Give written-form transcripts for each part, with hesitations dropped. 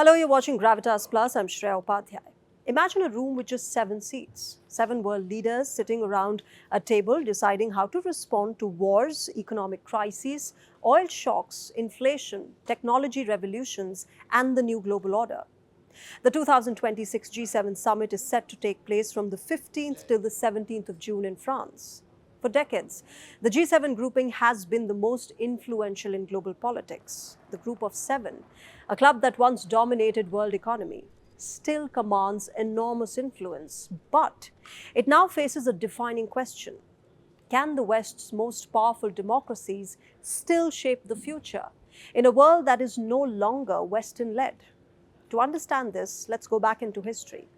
Hello, you're watching Gravitas Plus. I'm Shreya Upadhyay. Imagine a room with just 7 seats, 7 world leaders sitting around a table deciding how to respond to wars, economic crises, oil shocks, inflation, technology revolutions, and the new global order. The 2026 G7 summit is set to take place from the 15th till the 17th of June in France. For decades, the G7 grouping has been the most influential in global politics. The Group of Seven, a club that once dominated world economy, still commands enormous influence, but it now faces a defining question. Can the West's most powerful democracies still shape the future in a world that is no longer Western-led? To understand this, let's go back into history.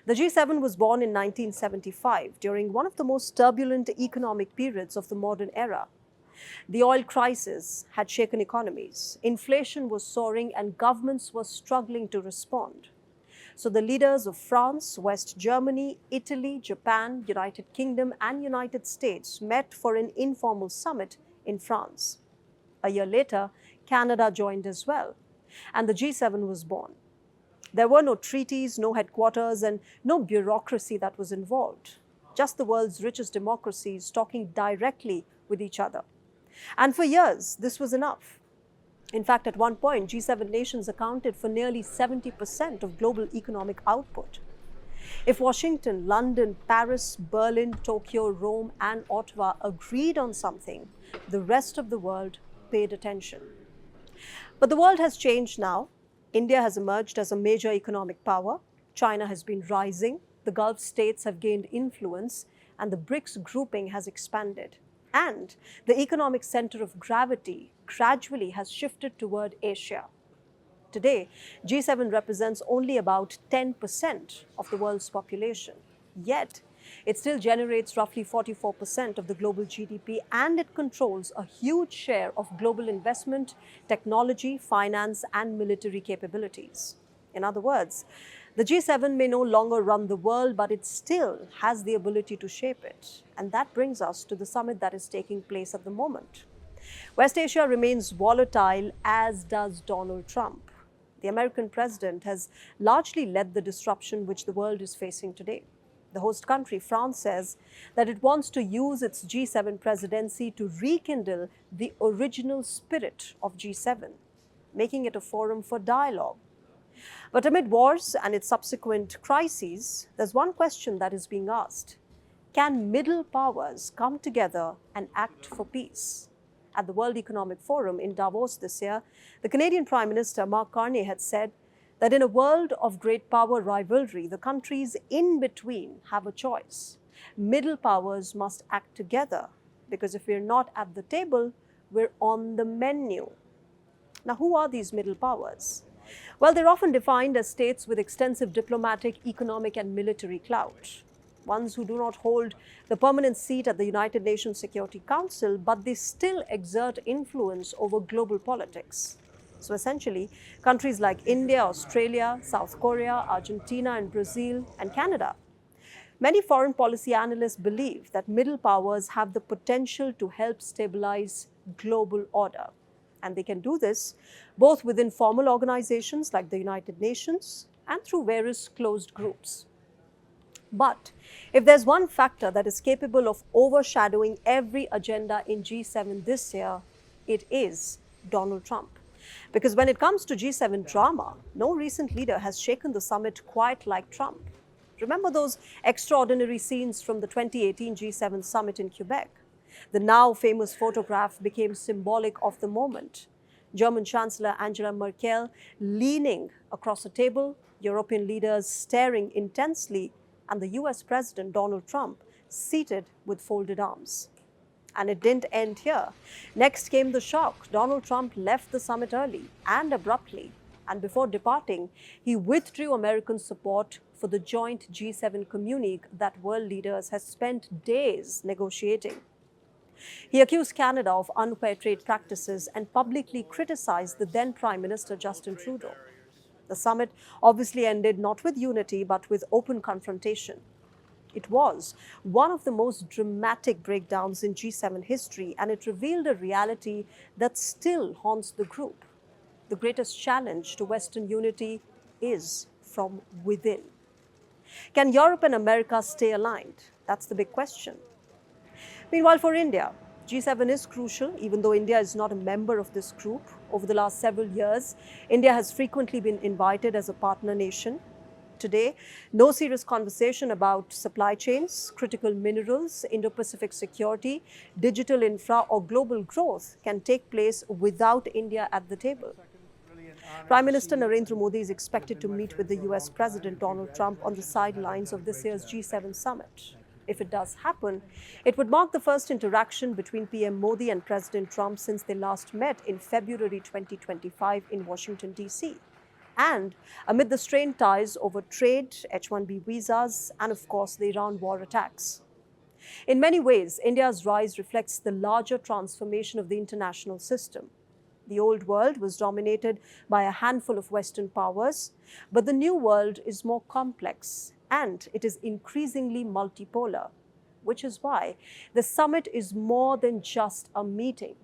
The G7 was born in 1975 during one of the most turbulent economic periods of the modern era. The oil crisis had shaken economies, inflation was soaring, and governments were struggling to respond. So the leaders of France, West Germany, Italy, Japan, United Kingdom, and United States met for an informal summit in France. A year later, Canada joined as well, and the G7 was born. There were no treaties, no headquarters, and no bureaucracy that was involved. Just the world's richest democracies talking directly with each other. And for years, this was enough. In fact, at one point, G7 nations accounted for nearly 70% of global economic output. If Washington, London, Paris, Berlin, Tokyo, Rome, and Ottawa agreed on something, the rest of the world paid attention. But the world has changed now. India has emerged as a major economic power. China has been rising. The Gulf states have gained influence, and the BRICS grouping has expanded. And the economic center of gravity gradually has shifted toward Asia. Today, G7 represents only about 10% of the world's population. Yet, it still generates roughly 44% of the global GDP, and it controls a huge share of global investment, technology, finance, and military capabilities. In other words, the G7 may no longer run the world, but it still has the ability to shape it. And that brings us to the summit that is taking place at the moment. West Asia remains volatile, as does Donald Trump. The American president has largely led the disruption which the world is facing today. The host country, France, says that it wants to use its G7 presidency to rekindle the original spirit of G7, making it a forum for dialogue. But amid wars and its subsequent crises, there's one question that is being asked. Can middle powers come together and act for peace? At the World Economic Forum in Davos this year, the Canadian Prime Minister Mark Carney had said that in a world of great power rivalry, the countries in between have a choice. Middle powers must act together, because if we're not at the table, we're on the menu. Now, who are these middle powers? Well, they're often defined as states with extensive diplomatic, economic, and military clout. Ones who do not hold the permanent seat at the United Nations Security Council, but they still exert influence over global politics. So essentially, countries like India, Australia, South Korea, Argentina, and Brazil, and Canada. Many foreign policy analysts believe that middle powers have the potential to help stabilize global order. And they can do this both within formal organizations like the United Nations and through various closed groups. But if there's one factor that is capable of overshadowing every agenda in G7 this year, it is Donald Trump. Because when it comes to G7 drama, no recent leader has shaken the summit quite like Trump. Remember those extraordinary scenes from the 2018 G7 summit in Quebec? The now famous photograph became symbolic of the moment. German Chancellor Angela Merkel leaning across a table, European leaders staring intensely, and the US President Donald Trump seated with folded arms. And it didn't end here. Next came the shock. Donald Trump left the summit early and abruptly. And before departing, he withdrew American support for the joint G7 communique that world leaders had spent days negotiating. He accused Canada of unfair trade practices and publicly criticized the then Prime Minister Justin Trudeau. The summit obviously ended not with unity, but with open confrontation. It was one of the most dramatic breakdowns in G7 history, and it revealed a reality that still haunts the group. the greatest challenge to Western unity is from within. Can Europe and America stay aligned? That's the big question. Meanwhile, for India, G7 is crucial, even though India is not a member of this group. Over the last several years, India has frequently been invited as a partner nation. Today, no serious conversation about supply chains, critical minerals, Indo-Pacific security, digital infra, or global growth can take place without India at the table. Prime Minister Narendra Modi is expected to meet with the US President Donald Trump on the sidelines of this year's G7 summit. If it does happen, it would mark the first interaction between PM Modi and President Trump since they last met in February 2025 in Washington, D.C. And amid the strained ties over trade, H-1B visas, and of course the Iran war attacks. In many ways, India's rise reflects the larger transformation of the international system. The old world was dominated by a handful of Western powers, but the new world is more complex and it is increasingly multipolar, which is why the summit is more than just a meeting.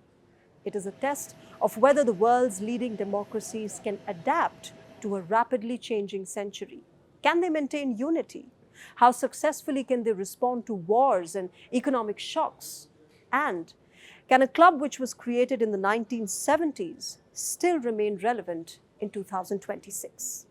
It is a test of whether the world's leading democracies can adapt to a rapidly changing century. Can they maintain unity? How successfully can they respond to wars and economic shocks? And can a club which was created in the 1970s still remain relevant in 2026?